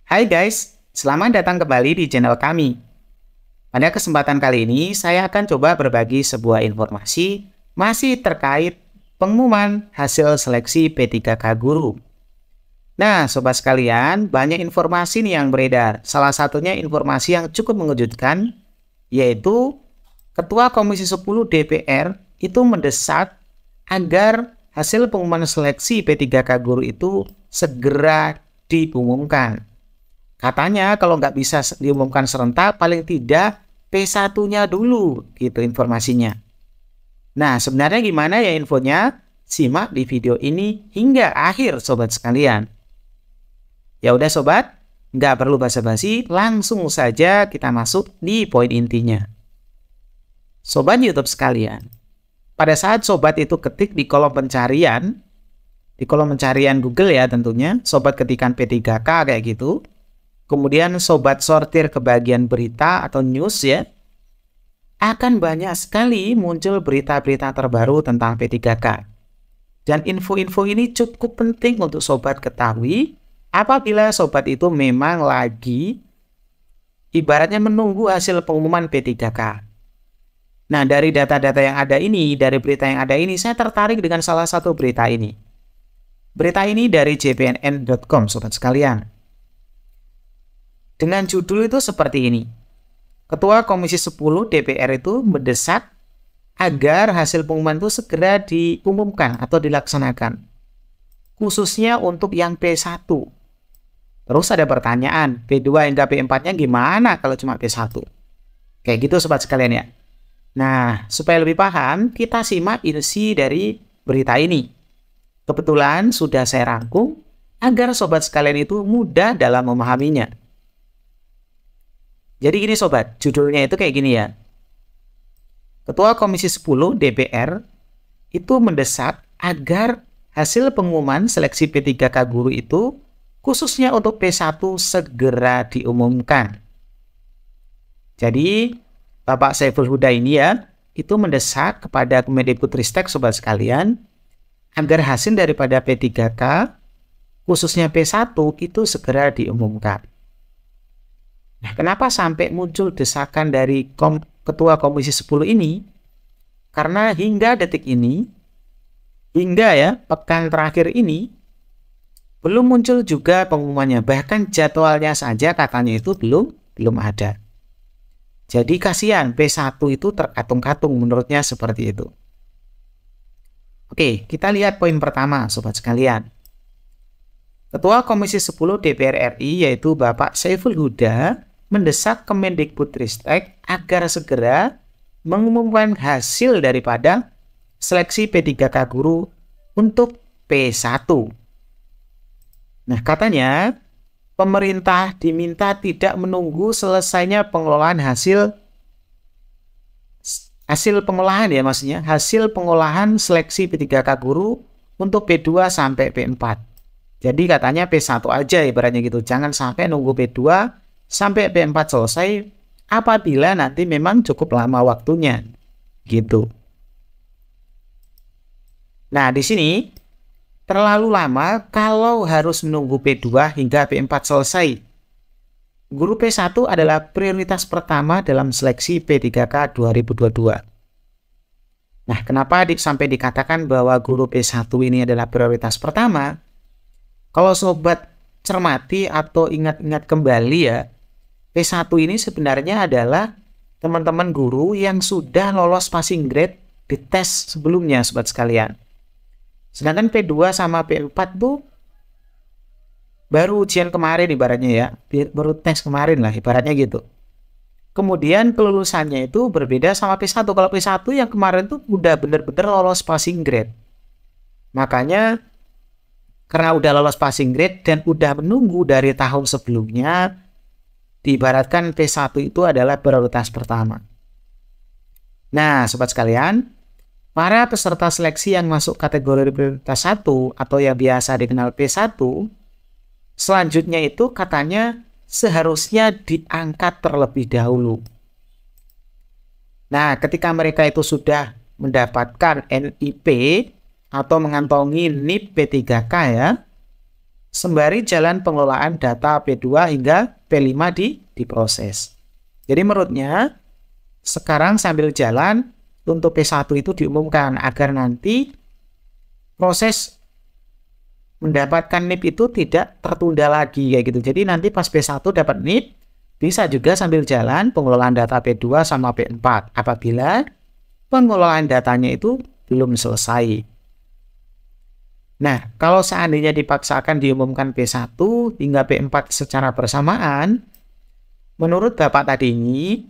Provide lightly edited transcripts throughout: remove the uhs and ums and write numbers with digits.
Hai guys, selamat datang kembali di channel kami. Pada kesempatan kali ini, saya akan coba berbagi sebuah informasi masih terkait pengumuman hasil seleksi P3K Guru. Nah, sobat sekalian, banyak informasi nih yang beredar. Salah satunya informasi yang cukup mengejutkan, yaitu Ketua Komisi 10 DPR itu mendesak agar hasil pengumuman seleksi P3K Guru itu segera diumumkan. Katanya kalau nggak bisa diumumkan serentak, paling tidak P1-nya dulu, gitu informasinya. Nah, sebenarnya gimana ya infonya? Simak di video ini hingga akhir, sobat sekalian. Ya udah sobat, nggak perlu basa-basi, langsung saja kita masuk di poin intinya. Sobat YouTube sekalian, pada saat sobat itu ketik di kolom pencarian Google ya tentunya, sobat ketikan P3K kayak gitu. Kemudian sobat sortir ke bagian berita atau news ya, akan banyak sekali muncul berita-berita terbaru tentang P3K. Dan info-info ini cukup penting untuk sobat ketahui apabila sobat itu memang lagi ibaratnya menunggu hasil pengumuman P3K. Nah, dari data-data yang ada ini, dari berita yang ada ini, saya tertarik dengan salah satu berita ini. Berita ini dari jpnn.com, sobat sekalian. Dengan judul itu seperti ini. Ketua Komisi 10 DPR itu mendesak agar hasil pengumuman itu segera diumumkan atau dilaksanakan. Khususnya untuk yang P1. Terus ada pertanyaan, P2 hingga P4-nya gimana kalau cuma P1? Kayak gitu sobat sekalian ya. Nah, supaya lebih paham, kita simak isi dari berita ini. Kebetulan sudah saya rangkum agar sobat sekalian itu mudah dalam memahaminya. Jadi gini sobat, judulnya itu kayak gini ya. Ketua Komisi 10 DPR itu mendesak agar hasil pengumuman seleksi P3K Guru itu khususnya untuk P1 segera diumumkan. Jadi Bapak Saiful Huda ini ya, itu mendesak kepada Kemendikbudristek sobat sekalian agar hasil daripada P3K khususnya P1 itu segera diumumkan. Nah, kenapa sampai muncul desakan dari Ketua Komisi 10 ini? Karena hingga detik ini, hingga ya pekan terakhir ini, belum muncul juga pengumumannya. Bahkan jadwalnya saja katanya itu belum ada. Jadi kasihan, P1 itu terkatung-katung menurutnya seperti itu. Oke, kita lihat poin pertama, sobat sekalian. Ketua Komisi 10 DPR RI yaitu Bapak Saiful Huda mendesak Kemendikbudristek agar segera mengumumkan hasil daripada seleksi P3K Guru untuk P1. Nah, katanya pemerintah diminta tidak menunggu selesainya pengelolaan hasil pengolahan ya maksudnya, hasil pengolahan seleksi P3K Guru untuk P2 sampai P4. Jadi katanya P1 aja ibaratnya gitu, jangan sampai nunggu P2 sampai P4 selesai apabila nanti memang cukup lama waktunya gitu. Nah, di sini terlalu lama kalau harus menunggu P2 hingga P4 selesai. Guru P1 adalah prioritas pertama dalam seleksi P3K 2022. Nah, kenapa sampai dikatakan bahwa guru P1 ini adalah prioritas pertama? Kalau sobat cermati atau ingat-ingat kembali ya, P1 ini sebenarnya adalah teman-teman guru yang sudah lolos passing grade di tes sebelumnya, sobat sekalian. Sedangkan P2 sama P4 tuh baru ujian kemarin ibaratnya ya, baru tes kemarin lah ibaratnya gitu. Kemudian kelulusannya itu berbeda sama P1. Kalau P1 yang kemarin tuh udah bener-bener lolos passing grade. Makanya karena udah lolos passing grade dan udah menunggu dari tahun sebelumnya, diibaratkan P1 itu adalah prioritas pertama. Nah, sobat sekalian, para peserta seleksi yang masuk kategori prioritas 1 atau yang biasa dikenal P1, selanjutnya itu katanya seharusnya diangkat terlebih dahulu. Nah, ketika mereka itu sudah mendapatkan NIP atau mengantongi NIP P3K ya, sembari jalan pengelolaan data P2 hingga P5 diproses. Jadi menurutnya, sekarang sambil jalan untuk P1 itu diumumkan agar nanti proses mendapatkan NIP itu tidak tertunda lagi kayak gitu. Jadi nanti pas P1 dapat NIP, bisa juga sambil jalan pengelolaan data P2 sama P4 apabila pengelolaan datanya itu belum selesai. Nah, kalau seandainya dipaksakan diumumkan P1 hingga P4 secara bersamaan, menurut Bapak tadi ini,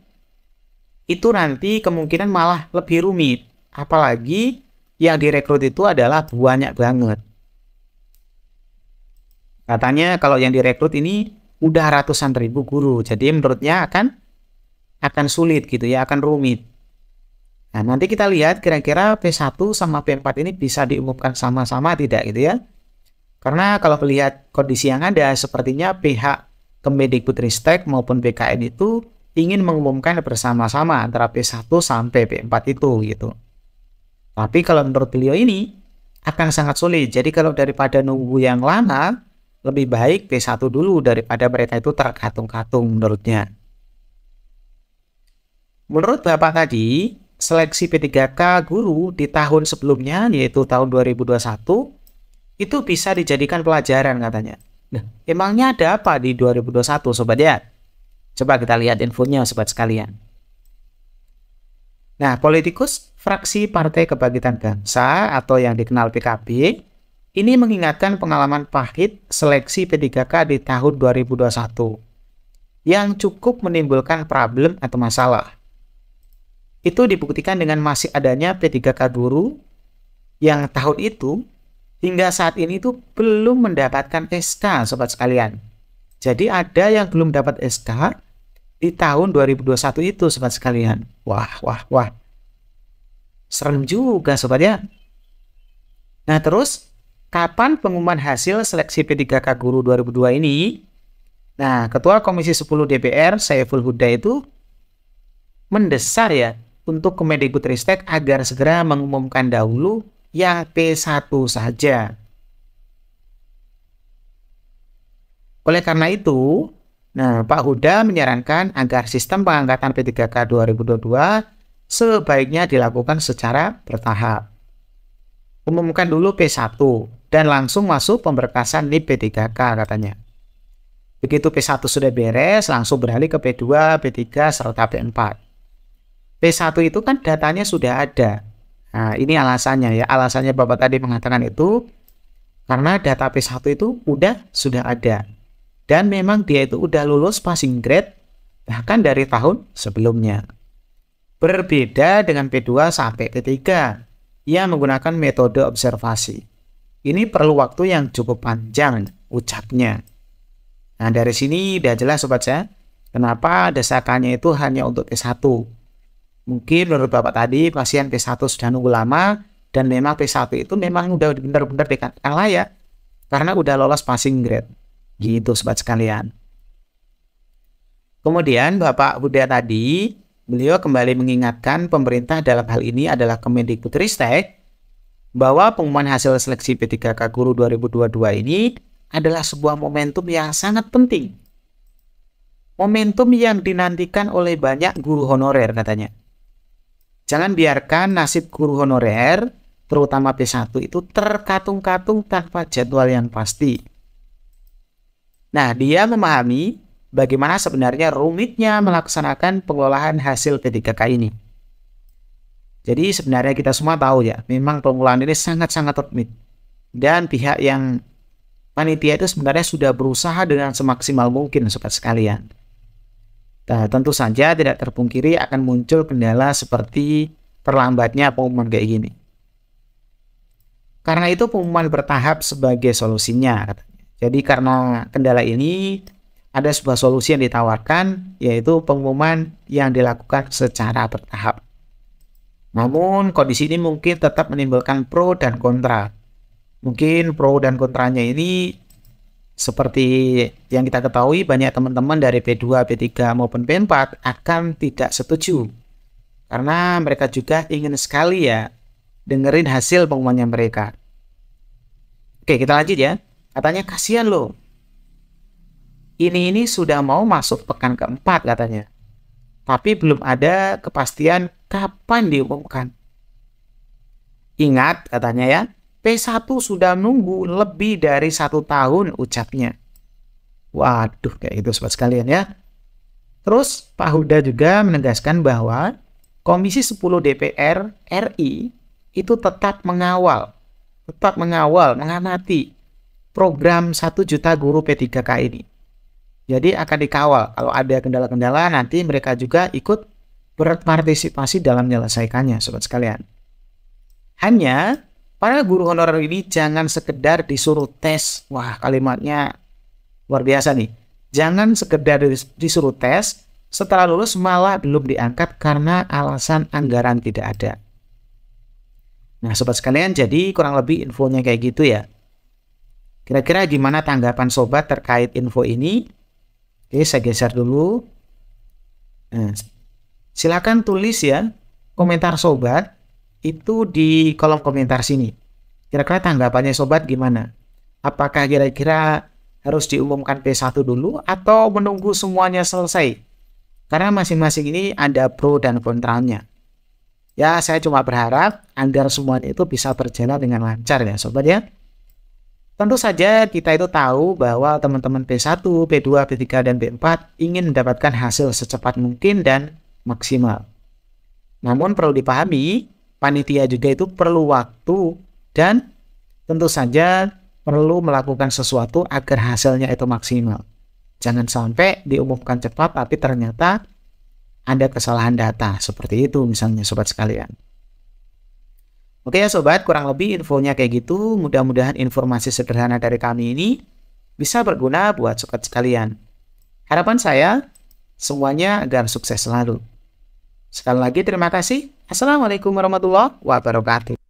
itu nanti kemungkinan malah lebih rumit. Apalagi yang direkrut itu adalah banyak banget. Katanya kalau yang direkrut ini udah ratusan ribu guru. Jadi menurutnya akan sulit gitu ya, akan rumit. Nah, nanti kita lihat kira-kira P1 sama P4 ini bisa diumumkan sama-sama tidak gitu ya. Karena kalau melihat kondisi yang ada, sepertinya pihak Kemendikbudristek maupun BKN itu ingin mengumumkan bersama-sama antara P1 sampai P4 itu gitu. Tapi kalau menurut beliau ini akan sangat sulit. Jadi kalau daripada nunggu yang lama, lebih baik P1 dulu daripada mereka itu terkatung-katung menurutnya. Menurut Bapak tadi, seleksi P3K guru di tahun sebelumnya, yaitu tahun 2021, itu bisa dijadikan pelajaran katanya. Nah, emangnya ada apa di 2021, Sobat ya? Coba kita lihat infonya, Sobat sekalian. Nah, politikus fraksi Partai Kebangkitan Bangsa atau yang dikenal PKB, ini mengingatkan pengalaman pahit seleksi P3K di tahun 2021 yang cukup menimbulkan problem atau masalah. Itu dibuktikan dengan masih adanya P3K guru yang tahun itu hingga saat ini tuh belum mendapatkan SK, Sobat sekalian. Jadi ada yang belum dapat SK di tahun 2021 itu, Sobat sekalian. Wah. Serem juga, Sobat ya. Nah, terus kapan pengumuman hasil seleksi P3K guru 2002 ini? Nah, Ketua Komisi 10 DPR, Saiful Huda itu mendesak ya untuk Kemendikbudristek agar segera mengumumkan dahulu yang P1 saja. Oleh karena itu, Pak Huda menyarankan agar sistem pengangkatan P3K 2022 sebaiknya dilakukan secara bertahap. Umumkan dulu P1 dan langsung masuk pemberkasan NIP P3K katanya. Begitu P1 sudah beres, langsung beralih ke P2, P3, serta P4. P1 itu kan datanya sudah ada. Nah, ini alasannya ya. Alasannya Bapak tadi mengatakan itu karena data P1 itu sudah ada. Dan memang dia itu udah lulus passing grade bahkan dari tahun sebelumnya. Berbeda dengan P2 sampai P3 yang menggunakan metode observasi. Ini perlu waktu yang cukup panjang ucapnya. Nah, dari sini udah jelas Sobat ya, kenapa desakannya itu hanya untuk P1. Mungkin menurut Bapak tadi pasien P1 sudah nunggu lama dan memang P1 itu memang udah benar-benar dikatakan layak karena udah lolos passing grade. Gitu Sobat sekalian. Kemudian Bapak Huda tadi, beliau kembali mengingatkan pemerintah dalam hal ini adalah Kemendikbudristek bahwa pengumuman hasil seleksi P3K guru 2022 ini adalah sebuah momentum yang sangat penting. Momentum yang dinantikan oleh banyak guru honorer katanya. Jangan biarkan nasib guru honorer, terutama P1 itu terkatung-katung tanpa jadwal yang pasti. Nah, dia memahami bagaimana sebenarnya rumitnya melaksanakan pengelolaan hasil P3K ini. Jadi sebenarnya kita semua tahu ya, memang pengelolaan ini sangat-sangat rumit. Dan pihak yang panitia itu sebenarnya sudah berusaha dengan semaksimal mungkin Sobat sekalian. Nah, tentu saja tidak terpungkiri akan muncul kendala seperti terlambatnya pengumuman kayak gini. Karena itu pengumuman bertahap sebagai solusinya. Jadi karena kendala ini ada sebuah solusi yang ditawarkan, yaitu pengumuman yang dilakukan secara bertahap. Namun kondisi ini mungkin tetap menimbulkan pro dan kontra. Mungkin pro dan kontranya ini seperti yang kita ketahui, banyak teman-teman dari P2, P3 maupun P4 akan tidak setuju. Karena mereka juga ingin sekali ya dengerin hasil pengumumannya mereka. Oke, kita lanjut ya. Katanya kasihan loh. Ini sudah mau masuk pekan keempat katanya. Tapi belum ada kepastian kapan diumumkan. Ingat katanya ya, P1 sudah nunggu lebih dari 1 tahun ucapnya. Waduh, kayak gitu sobat sekalian ya. Terus Pak Huda juga menegaskan bahwa Komisi 10 DPR RI itu tetap mengawal, mengamati program 1 juta guru P3K ini. Jadi akan dikawal. Kalau ada kendala-kendala, nanti mereka juga ikut berpartisipasi dalam menyelesaikannya, sobat sekalian. Hanya para guru honorer ini jangan sekedar disuruh tes. Wah, kalimatnya luar biasa nih. Jangan sekedar disuruh tes, setelah lulus malah belum diangkat karena alasan anggaran tidak ada. Nah, sobat sekalian, jadi kurang lebih infonya kayak gitu ya. Kira-kira gimana tanggapan sobat terkait info ini? Oke, saya geser dulu. Nah, silakan tulis ya komentar sobat itu di kolom komentar sini. Kira-kira tanggapannya sobat gimana? Apakah kira-kira harus diumumkan P1 dulu atau menunggu semuanya selesai? Karena masing-masing ini ada pro dan kontranya. Ya, saya cuma berharap agar semuanya itu bisa berjalan dengan lancar ya sobat ya. Tentu saja kita itu tahu bahwa teman-teman P1, P2, P3, dan P4 ingin mendapatkan hasil secepat mungkin dan maksimal. Namun perlu dipahami, panitia juga itu perlu waktu dan tentu saja perlu melakukan sesuatu agar hasilnya itu maksimal. Jangan sampai diumumkan cepat tapi ternyata ada kesalahan data. Seperti itu misalnya sobat sekalian. Oke ya sobat, kurang lebih infonya kayak gitu. Mudah-mudahan informasi sederhana dari kami ini bisa berguna buat sobat sekalian. Harapan saya, semuanya agar sukses selalu. Sekali lagi terima kasih. Assalamualaikum warahmatullahi wabarakatuh.